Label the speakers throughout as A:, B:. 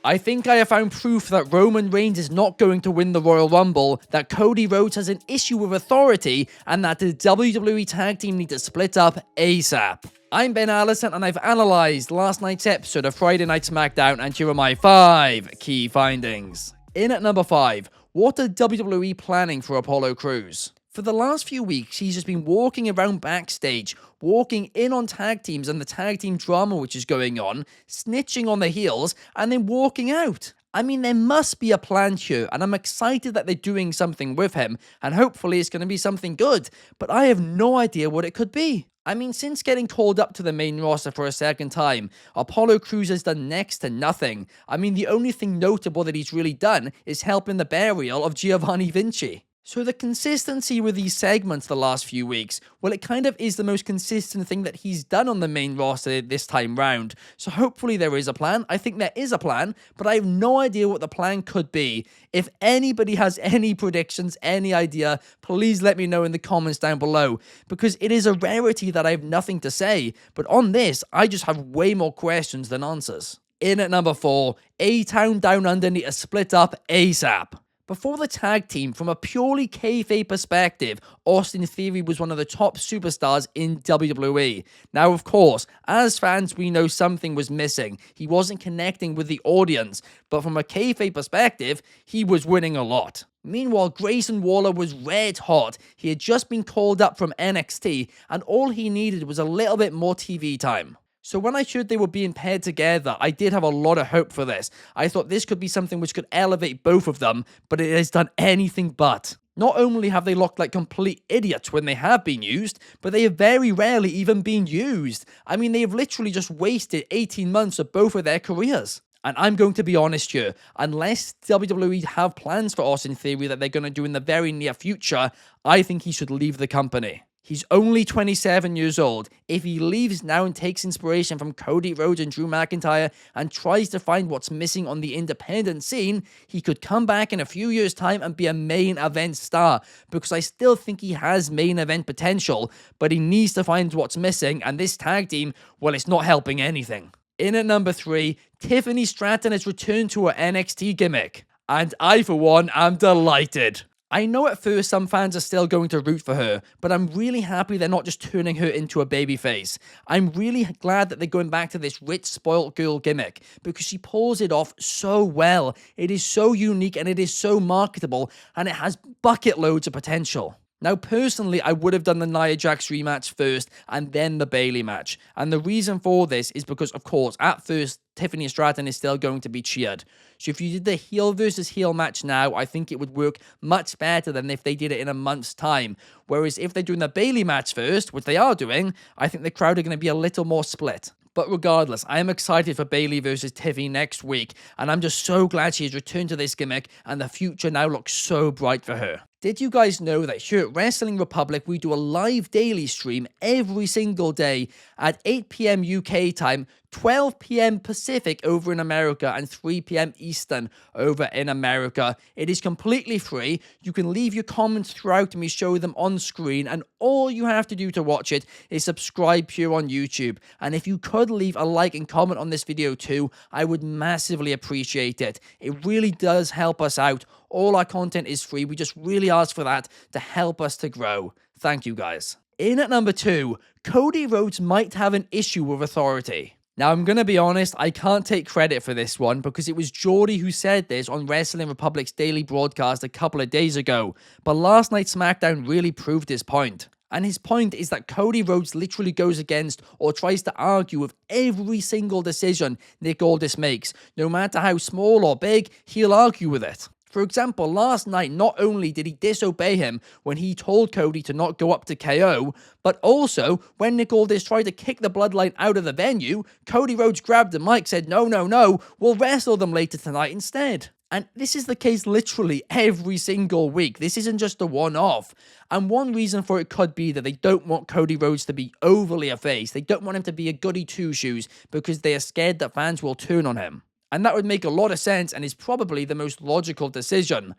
A: I think I have found proof that Roman Reigns is not going to win the Royal Rumble, that Cody Rhodes has an issue with authority, and that the WWE Tag Team need to split up ASAP. I'm Ben Allison, and I've analysed last night's episode of Friday Night SmackDown, and here are my 5 key findings. In at number 5, what are WWE planning for Apollo Crews? For the last few weeks, he's just been walking around backstage, walking in on tag teams and the tag team drama which is going on, snitching on the heels, and then walking out. I mean, there must be a plan here, and I'm excited that they're doing something with him, and hopefully it's going to be something good, but I have no idea what it could be. I mean, since getting called up to the main roster for a second time, Apollo Crews has done next to nothing. I mean, the only thing notable that he's really done is helping the burial of Giovanni Vinci. So the consistency with these segments the last few weeks, well, it kind of is the most consistent thing that he's done on the main roster this time round. So hopefully there is a plan. I think there is a plan, but I have no idea what the plan could be. If anybody has any predictions, any idea, please let me know in the comments down below, because it is a rarity that I have nothing to say. But on this, I just have way more questions than answers. In at number 4, A-Town Down Under need to split up ASAP. Before the tag team, from a purely kayfabe perspective, Austin Theory was one of the top superstars in WWE. Now, of course, as fans, we know something was missing. He wasn't connecting with the audience, but from a kayfabe perspective, he was winning a lot. Meanwhile, Grayson Waller was red hot. He had just been called up from NXT, and all he needed was a little bit more TV time. So when I heard they were being paired together, I did have a lot of hope for this. I thought this could be something which could elevate both of them, but it has done anything but. Not only have they looked like complete idiots when they have been used, but they have very rarely even been used. I mean, they have literally just wasted 18 months of both of their careers. And I'm going to be honest here, unless WWE have plans for Austin Theory that they're going to do in the very near future, I think he should leave the company. He's only 27 years old. If he leaves now and takes inspiration from Cody Road and Drew McIntyre and tries to find what's missing on the independent scene, he could come back in a few years' time and be a main event star, because I still think he has main event potential, but he needs to find what's missing, and this tag team, well, it's not helping anything. In at number 3, Tiffany Straton has returned to her NXT gimmick, and I, for one, am delighted. I know at first some fans are still going to root for her, but I'm really happy they're not just turning her into a babyface. I'm really glad that they're going back to this rich, spoilt girl gimmick, because she pulls it off so well. It is so unique and it is so marketable, and it has bucket loads of potential. Now, personally, I would have done the Nia Jax rematch first and then the Bayley match. And the reason for this is because, of course, at first, Tiffany Straton is still going to be cheered. So if you did the heel versus heel match now, I think it would work much better than if they did it in a month's time. Whereas if they're doing the Bayley match first, which they are doing, I think the crowd are going to be a little more split. But regardless, I am excited for Bayley versus Tiffany next week, and I'm just so glad she has returned to this gimmick, and the future now looks so bright for her. Did you guys know that here at Wrestling Republic, we do a live daily stream every single day at 8 p.m. UK time, 12 p.m. Pacific over in America, and 3 p.m. Eastern over in America. It is completely free. You can leave your comments throughout and we show them on screen, and all you have to do to watch it is subscribe here on YouTube. And if you could leave a like and comment on this video too, I would massively appreciate it. It really does help us out. All our content is free. We just really ask for that to help us to grow. Thank you, guys. In at number 2, Cody Rhodes might have an issue with authority. Now, I'm going to be honest, I can't take credit for this one because it was Geordie who said this on Wrestling Republic's daily broadcast a couple of days ago. But last night's SmackDown really proved his point. And his point is that Cody Rhodes literally goes against or tries to argue with every single decision Nick Aldis makes. No matter how small or big, he'll argue with it. For example, last night, not only did he disobey him when he told Cody to not go up to KO, but also, when Nick Aldis tried to kick the Bloodline out of the venue, Cody Rhodes grabbed the mic, said, no, we'll wrestle them later tonight instead. And this is the case literally every single week. This isn't just a one-off. And one reason for it could be that they don't want Cody Rhodes to be overly a face. They don't want him to be a goody two-shoes because they are scared that fans will turn on him. And that would make a lot of sense and is probably the most logical decision.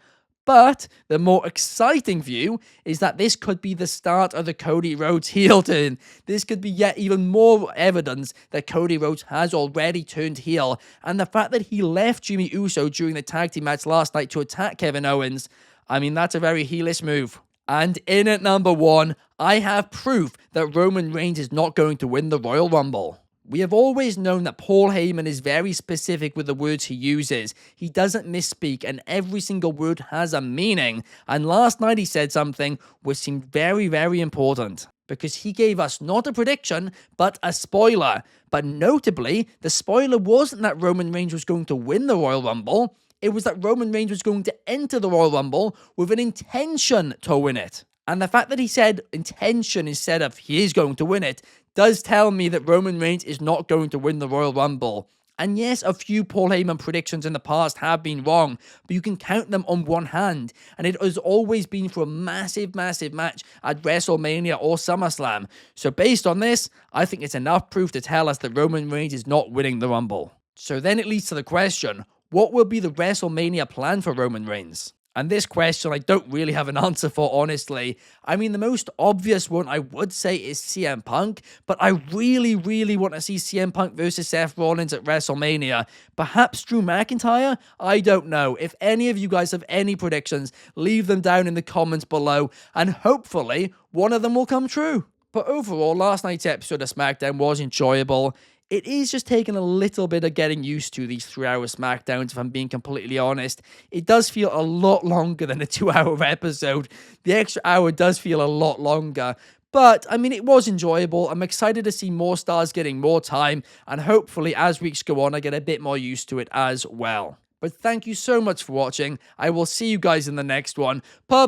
A: But the more exciting view is that this could be the start of the Cody Rhodes heel turn. This could be yet even more evidence that Cody Rhodes has already turned heel, and the fact that he left Jimmy Uso during the tag team match last night to attack Kevin Owens, I mean, that's a very heelish move. And in at number 1, I have proof that Roman Reigns is not going to win the Royal Rumble. We have always known that Paul Heyman is very specific with the words he uses. He doesn't misspeak, and every single word has a meaning. And last night he said something which seemed very, very important, because he gave us not a prediction, but a spoiler. But notably, the spoiler wasn't that Roman Reigns was going to win the Royal Rumble. It was that Roman Reigns was going to enter the Royal Rumble with an intention to win it. And the fact that he said intention instead of he is going to win it does tell me that Roman Reigns is not going to win the Royal Rumble. And yes, a few Paul Heyman predictions in the past have been wrong, but you can count them on one hand. And it has always been for a massive, massive match at WrestleMania or SummerSlam. So based on this, I think it's enough proof to tell us that Roman Reigns is not winning the Rumble. So then it leads to the question, what will be the WrestleMania plan for Roman Reigns? And this question I don't really have an answer for, honestly. I mean, the most obvious one I would say is CM Punk, but I really, really want to see CM Punk versus Seth Rollins at WrestleMania. Perhaps Drew McIntyre? I don't know. If any of you guys have any predictions, leave them down in the comments below, and hopefully one of them will come true. But overall, last night's episode of SmackDown was enjoyable. It is just taking a little bit of getting used to these 3-hour SmackDowns, if I'm being completely honest. It does feel a lot longer than a 2-hour episode. The extra hour does feel a lot longer. But, I mean, it was enjoyable. I'm excited to see more stars getting more time. And hopefully, as weeks go on, I get a bit more used to it as well. But thank you so much for watching. I will see you guys in the next one. Peace!